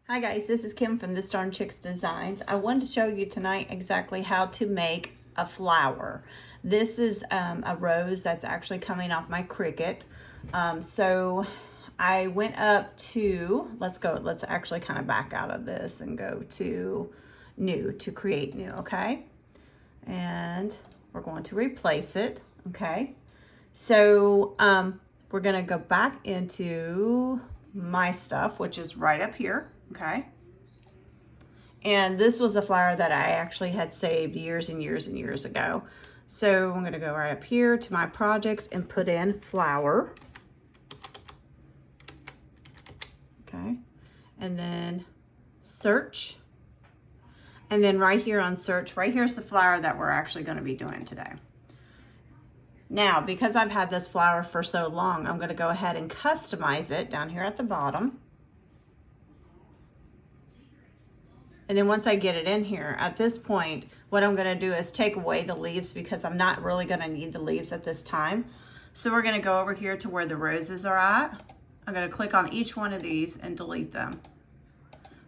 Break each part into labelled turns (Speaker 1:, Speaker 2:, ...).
Speaker 1: Hi guys, this is Kim from This Darn Chicks Designs. I wanted to show you tonight exactly how to make a flower. This is a rose that's actually coming off my Cricut. So I went up to, let's actually kind of back out of this and go to new, to create new, okay? And we're going to replace it, okay? So we're gonna go back into my stuff, which is right up here, okay? And this was a flower that I actually had saved years and years and years ago. So I'm gonna go right up here to my projects and put in flower. Okay, and then search. And then right here on search, right here's the flower that we're actually gonna be doing today. Now, because I've had this flower for so long, I'm gonna go ahead and customize it down here at the bottom. And then once I get it in here, at this point, what I'm gonna do is take away the leaves because I'm not really gonna need the leaves at this time. So we're gonna go over here to where the roses are at. I'm gonna click on each one of these and delete them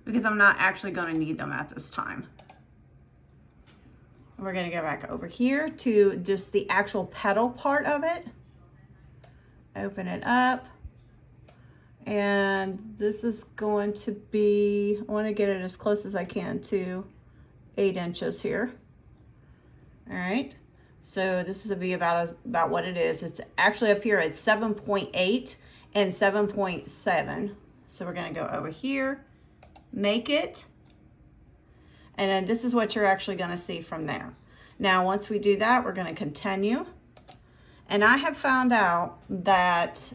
Speaker 1: because I'm not actually gonna need them at this time. We're gonna go back over here to just the actual petal part of it. Open it up. And this is going to be, I wanna get it as close as I can to 8 inches here. All right, so this is gonna be about what it is. It's actually up here at 7.8 and 7.7. So we're gonna go over here, make it, and then this is what you're actually gonna see from there. Now, once we do that, we're gonna continue. And I have found out that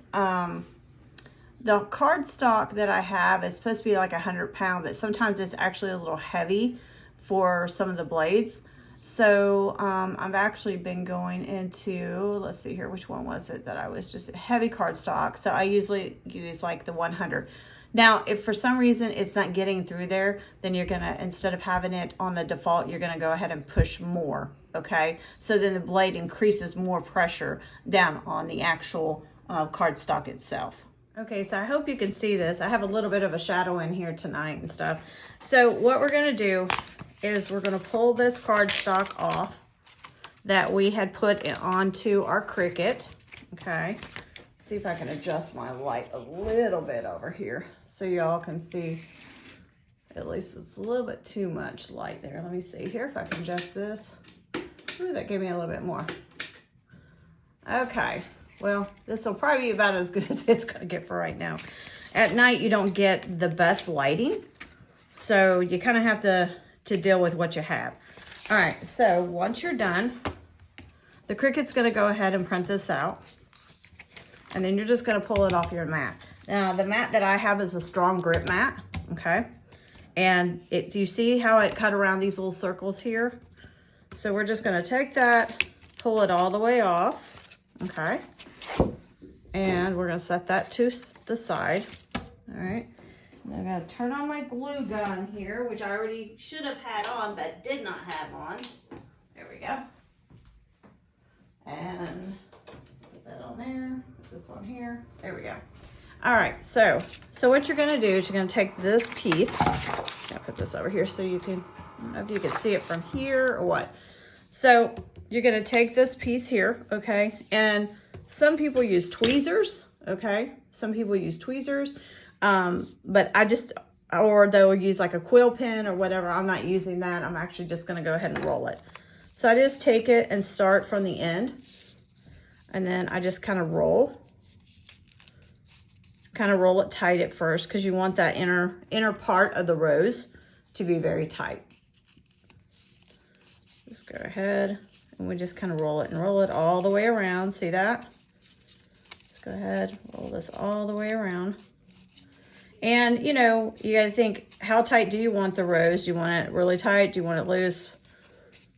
Speaker 1: the cardstock that I have is supposed to be like 100 pounds, but sometimes it's actually a little heavy for some of the blades. So I've actually been going into, let's see here, which one was it that I was just heavy cardstock. So I usually use like the 100. Now, if for some reason it's not getting through there, then you're gonna, instead of having it on the default, you're gonna go ahead and push more, okay? So then the blade increases more pressure down on the actual cardstock itself. Okay, so I hope you can see this. I have a little bit of a shadow in here tonight and stuff. So what we're gonna do is we're gonna pull this cardstock off that we had put onto our Cricut, okay? See if I can adjust my light a little bit over here so y'all can see. At least it's a little bit too much light there. Let me see here if I can adjust this. Ooh, that gave me a little bit more. Okay, well, this will probably be about as good as it's gonna get for right now. At night, you don't get the best lighting, so you kind of have to deal with what you have. All right, so once you're done, the Cricut's gonna go ahead and print this out. And then you're just gonna pull it off your mat. Now, the mat that I have is a strong grip mat, okay? And you see how it cut around these little circles here? So we're just gonna take that, pull it all the way off, okay? And we're gonna set that to the side, all right? And I'm gonna turn on my glue gun here, which I already should have had on, but did not have on. There we go. And put that on there. This on here, there we go. All right, so what you're gonna do is you're gonna take this piece, I'll put this over here so you can, I don't know if you can see it from here or what. So you're gonna take this piece here, okay? And some people use tweezers, okay? Some people use tweezers, but or they'll use like a quill pen or whatever. I'm not using that. I'm actually just gonna go ahead and roll it. So I just take it and start from the end. And then I just kind of roll it tight at first because you want that inner part of the rose to be very tight. Just go ahead and we just kind of roll it and roll it all the way around. See that? Let's go ahead, roll this all the way around. And you know, you got to think, how tight do you want the rose? Do you want it really tight? Do you want it loose?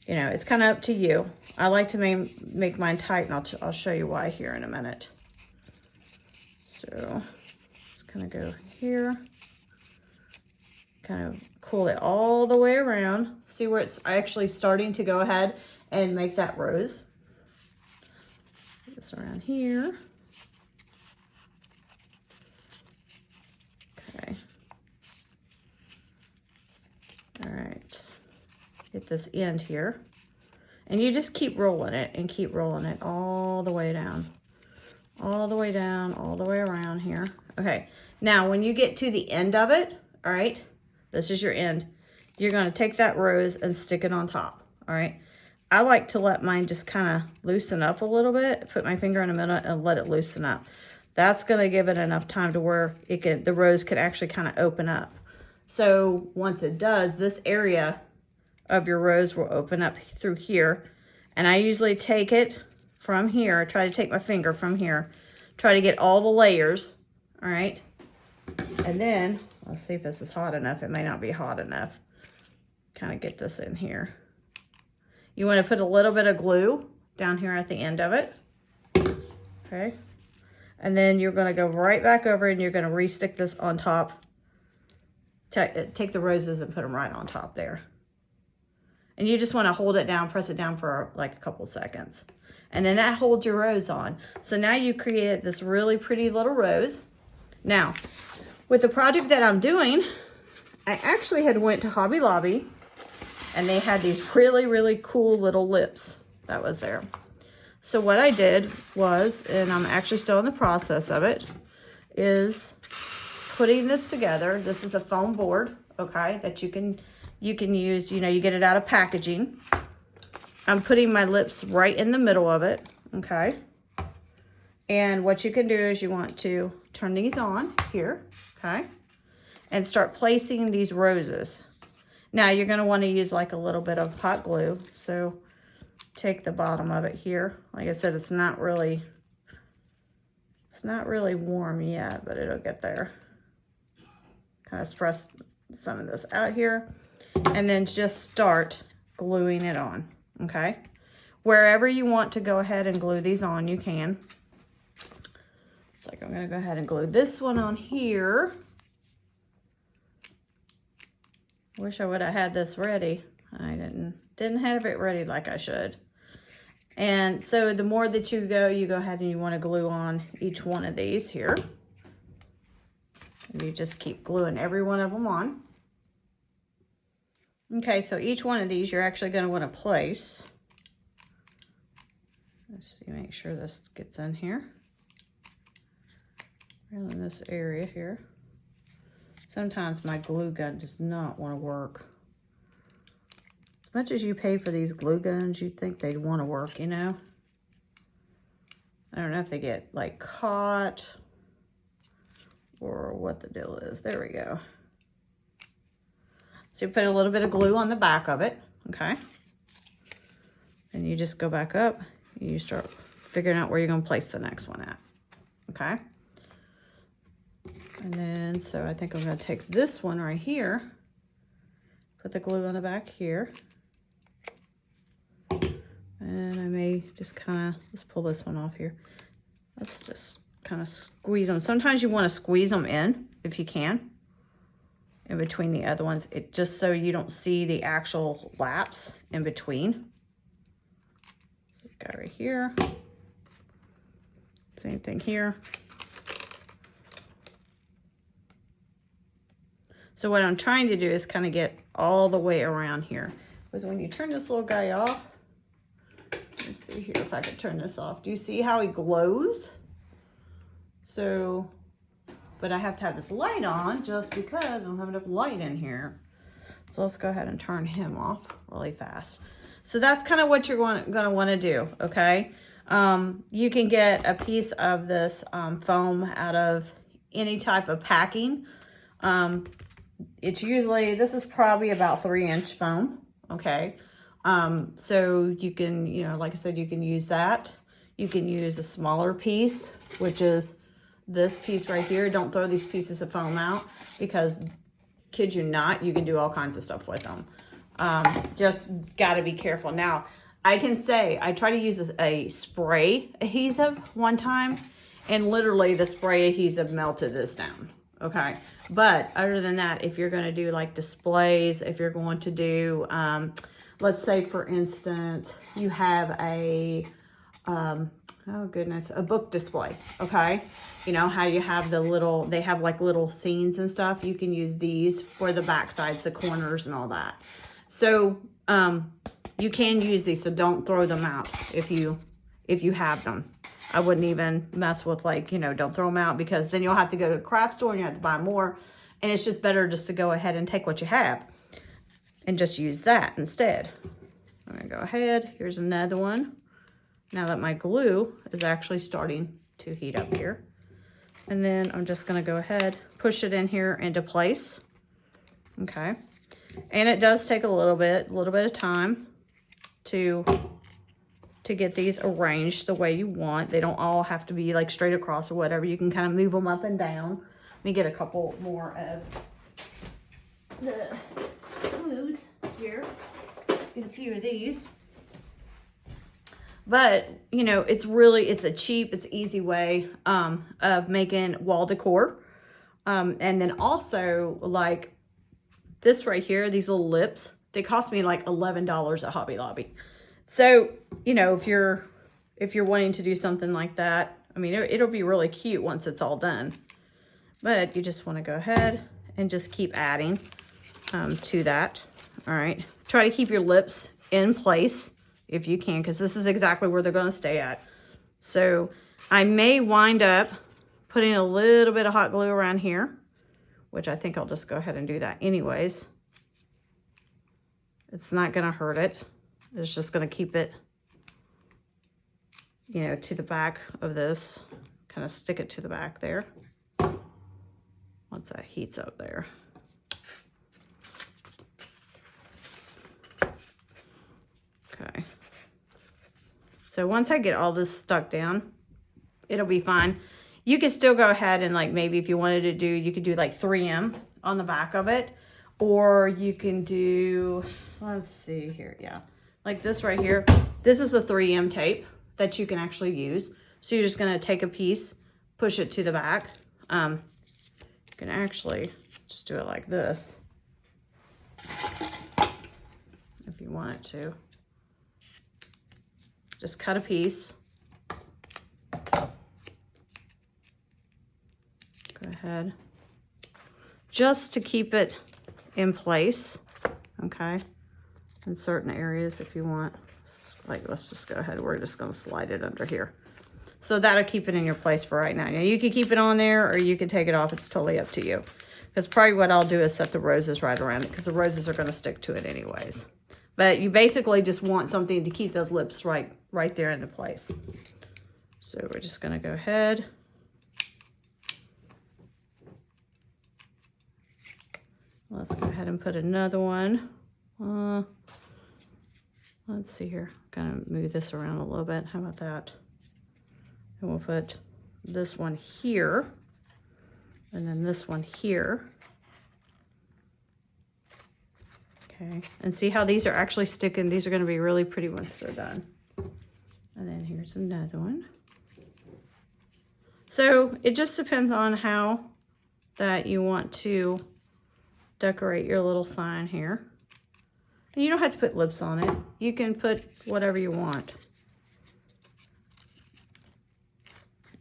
Speaker 1: You know, it's kind of up to you. I like to make mine tight, and I'll show you why here in a minute. So, just kind of go here. Kind of pull it all the way around. See where it's actually starting to go ahead and make that rose. Put this around here. Okay. this end here. And you just keep rolling it and keep rolling it all the way down. All the way down, all the way around here. Okay, now when you get to the end of it, all right, this is your end. You're gonna take that rose and stick it on top, all right? I like to let mine just kind of loosen up a little bit, put my finger in the middle and let it loosen up. That's gonna give it enough time to where the rose could actually kind of open up. So once it does, this area of your rose will open up through here. And I usually take it from here. I try to take my finger from here. Try to get all the layers, all right? And then, let's see if this is hot enough. It may not be hot enough. Kind of get this in here. You want to put a little bit of glue down here at the end of it. Okay. And then you're going to go right back over and you're going to re-stick this on top. Take the roses and put them right on top there. And you just want to hold it down, press it down for like a couple seconds. And then that holds your rose on. So now you created this really pretty little rose. Now, with the project that I'm doing, I actually had went to Hobby Lobby and they had these really, really cool little lips that was there. So what I did was, and I'm actually still in the process of it, is putting this together. This is a foam board, okay, that you can use, you know, you get it out of packaging. I'm putting my lips right in the middle of it, okay? And what you can do is you want to turn these on here, okay? And start placing these roses. Now you're gonna wanna use like a little bit of hot glue. So take the bottom of it here. Like I said, it's not really warm yet, but it'll get there. Kind of press some of this out here. And then just start gluing it on, okay? Wherever you want to go ahead and glue these on, you can. It's like I'm gonna go ahead and glue this one on here. Wish I would have had this ready. I didn't have it ready like I should. And so the more that you go ahead and you want to glue on each one of these here. And you just keep gluing every one of them on. Okay, so each one of these you're actually going to want to place. Let's see, make sure this gets in here. Right in this area here. Sometimes my glue gun does not want to work. As much as you pay for these glue guns, you'd think they'd want to work, you know? I don't know if they get like caught or what the deal is. There we go. So you put a little bit of glue on the back of it, okay? And you just go back up. You start figuring out where you're going to place the next one at, okay? And then, so I think I'm going to take this one right here, put the glue on the back here. And I may just kind of, let's pull this one off here. Let's just kind of squeeze them. Sometimes you want to squeeze them in, if you can, in between the other ones, just so you don't see the actual laps in between. Got right here. Same thing here. So what I'm trying to do is kind of get all the way around here. Because when you turn this little guy off, let's see here if I can turn this off. Do you see how he glows? So, but I have to have this light on just because I don't have enough light in here. So let's go ahead and turn him off really fast. So that's kind of what you're going to want to do, okay? You can get a piece of this foam out of any type of packing. It's usually, this is probably about 3-inch foam, okay? So you can, you know, like I said, you can use that. You can use a smaller piece, which is this piece right here. Don't throw these pieces of foam out because, kid you not, you can do all kinds of stuff with them. Just got to be careful. Now, I can say I tried to use a spray adhesive one time, and literally the spray adhesive melted this down. Okay, but other than that, if you're going to do like displays, if you're going to do, let's say for instance, you have a, oh goodness, a book display, okay? You know how you have the little, they have like little scenes and stuff. You can use these for the back sides, the corners and all that. So You can use these, so don't throw them out if you have them. I wouldn't even mess with, like, you know, don't throw them out, because then you'll have to go to the craft store and you have to buy more. And it's just better just to go ahead and take what you have and just use that instead. I'm gonna go ahead, here's another one. Now that my glue is actually starting to heat up here. And then I'm just gonna go ahead, push it in here into place. Okay. And it does take a little bit of time to get these arranged the way you want. They don't all have to be like straight across or whatever. You can kind of move them up and down. Let me get a couple more of the glues here. Get a few of these. But, you know, it's a cheap, it's easy way of making wall decor. And then also, like this right here, these little lips, they cost me like $11 at Hobby Lobby. So, you know, if you're wanting to do something like that, I mean, it'll be really cute once it's all done. But you just want to go ahead and just keep adding to that. All right. Try to keep your lips in place if you can, because this is exactly where they're going to stay at. So I may wind up putting a little bit of hot glue around here, which I think I'll just go ahead and do that anyways. It's not going to hurt it. It's just going to keep it, you know, to the back of this. Kind of stick it to the back there. Once that heats up there. Okay. So once I get all this stuck down, it'll be fine. You could still go ahead and, like, maybe if you wanted to do, you could do like 3M on the back of it. Or you can do, let's see here, yeah. Like this right here. This is the 3M tape that you can actually use. So you're just gonna take a piece, push it to the back. You can actually just do it like this if you want it to. Just cut a piece. Go ahead. Just to keep it in place, okay? In certain areas if you want. Like, let's just go ahead. We're just gonna slide it under here. So that'll keep it in your place for right now. Now you can keep it on there or you can take it off. It's totally up to you. Because probably what I'll do is set the roses right around it, because the roses are gonna stick to it anyways. But you basically just want something to keep those lips right there into place. So we're just gonna go ahead. Let's go ahead and put another one. Let's see here. Kind of move this around a little bit. How about that? And we'll put this one here. And then this one here. Okay. And see how these are actually sticking? These are going to be really pretty once they're done. And then here's another one. So it just depends on how that you want to decorate your little sign here. And you don't have to put lips on it. You can put whatever you want.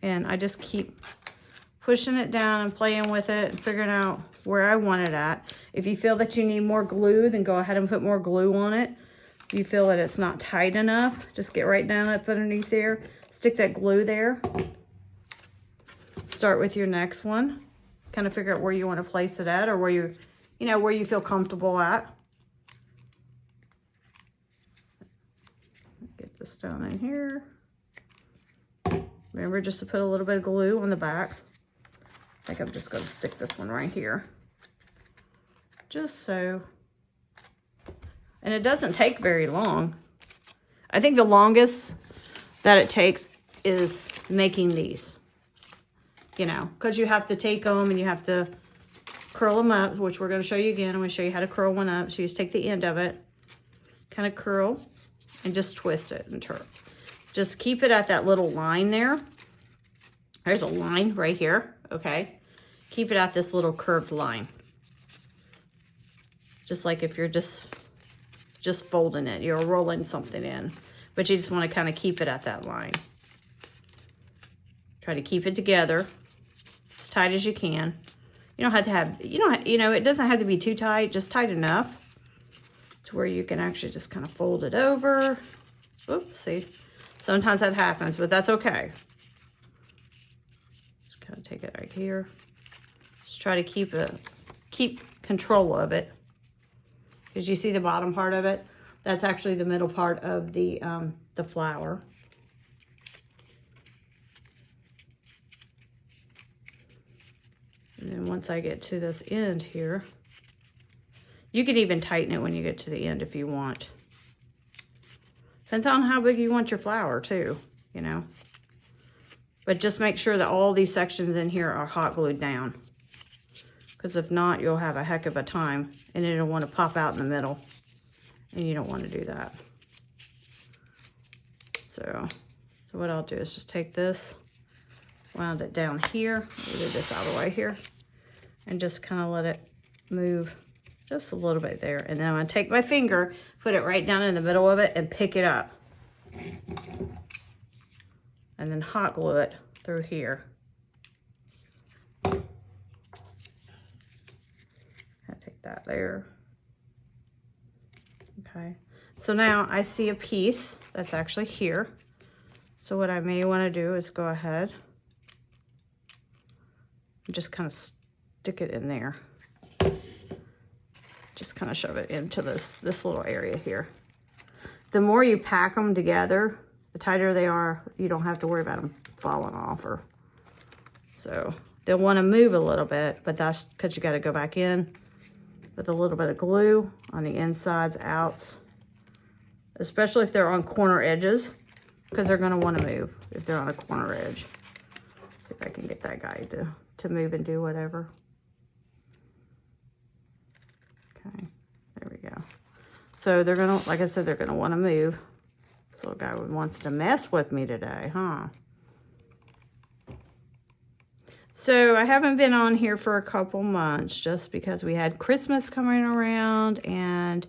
Speaker 1: And I just keep pushing it down and playing with it and figuring out where I want it at. If you feel that you need more glue, then go ahead and put more glue on it. If you feel that it's not tight enough, just get right down up underneath there. Stick that glue there. Start with your next one. Kind of figure out where you want to place it at, or where you know, where you feel comfortable at. Get this down in here. Remember just to put a little bit of glue on the back. I think I'm just going to stick this one right here. Just so. And it doesn't take very long. I think the longest that it takes is making these. You know, because you have to take them and you have to curl them up, which we're going to show you again. I'm going to show you how to curl one up. So you just take the end of it, kind of curl, and just twist it and turn. Just keep it at that little line there. There's a line right here, okay? Keep it at this little curved line. Just like if you're just folding it, you're rolling something in. But you just want to kind of keep it at that line. Try to keep it together as tight as you can. You don't have to have, you know, it doesn't have to be too tight, just tight enough to where you can actually just kind of fold it over. Oops, see, sometimes that happens, but that's okay. Just kind of take it right here. Just try to keep control of it. Because you see the bottom part of it? That's actually the middle part of the flower. And then once I get to this end here, you can even tighten it when you get to the end if you want. Depends on how big you want your flower too, you know. But just make sure that all these sections in here are hot glued down. Because if not, you'll have a heck of a time and it'll want to pop out in the middle. And you don't want to do that. So what I'll do is just take this, wound it down here, move this out of the way here, and just kind of let it move just a little bit there. And then I'm going to take my finger, put it right down in the middle of it, and pick it up. And then hot glue it through here. I'll take that there. Okay, so now I see a piece that's actually here. So what I may want to do is go ahead and just kind of stick it in there. Just kind of shove it into this little area here. The more you pack them together, the tighter they are. You don't have to worry about them falling off. So they'll want to move a little bit, but that's because you got to go back in with a little bit of glue on the insides, outs, especially if they're on corner edges, because they're going to want to move if they're on a corner edge. See if I can get that guy to move and do whatever. Okay, there we go. So they're going to, like I said, they're going to want to move. This little guy wants to mess with me today, huh? So I haven't been on here for a couple months just because we had Christmas coming around and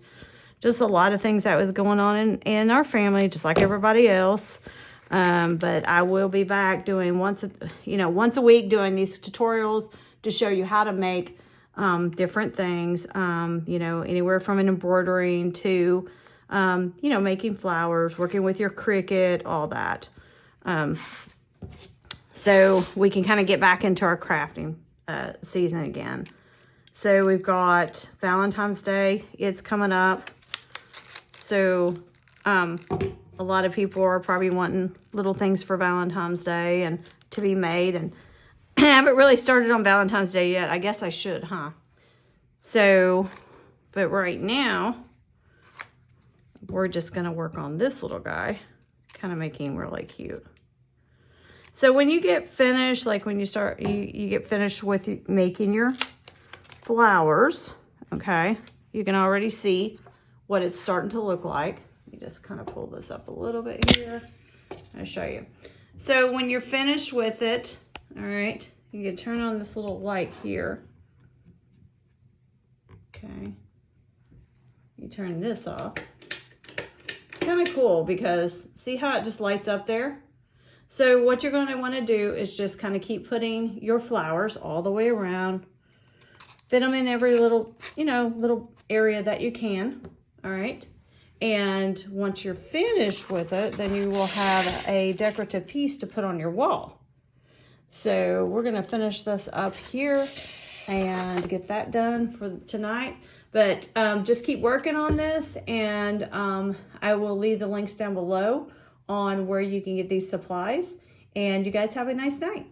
Speaker 1: just a lot of things that was going on in our family, just like everybody else. But I will be back doing once a week doing these tutorials to show you how to make different things, anywhere from an embroidering to, making flowers, working with your Cricut, all that. So we can kind of get back into our crafting season again. So we've got Valentine's Day. It's coming up. So a lot of people are probably wanting little things for Valentine's Day and to be made. And I haven't really started on Valentine's Day yet. I guess I should, huh? So, but right now, we're just going to work on this little guy. Kind of making him really cute. So when you get finished, like when you start, you get finished with making your flowers, okay, you can already see what it's starting to look like. Let me just kind of pull this up a little bit here. I'll show you. So when you're finished with it, all right, you can turn on this little light here. Okay. You turn this off. It's kind of cool because see how it just lights up there? So what you're going to want to do is just kind of keep putting your flowers all the way around. Fit them in every little, little area that you can. All right. And once you're finished with it, then you will have a decorative piece to put on your wall. So we're going to finish this up here and get that done for tonight. But just keep working on this, and I will leave the links down below on where you can get these supplies. And you guys have a nice night.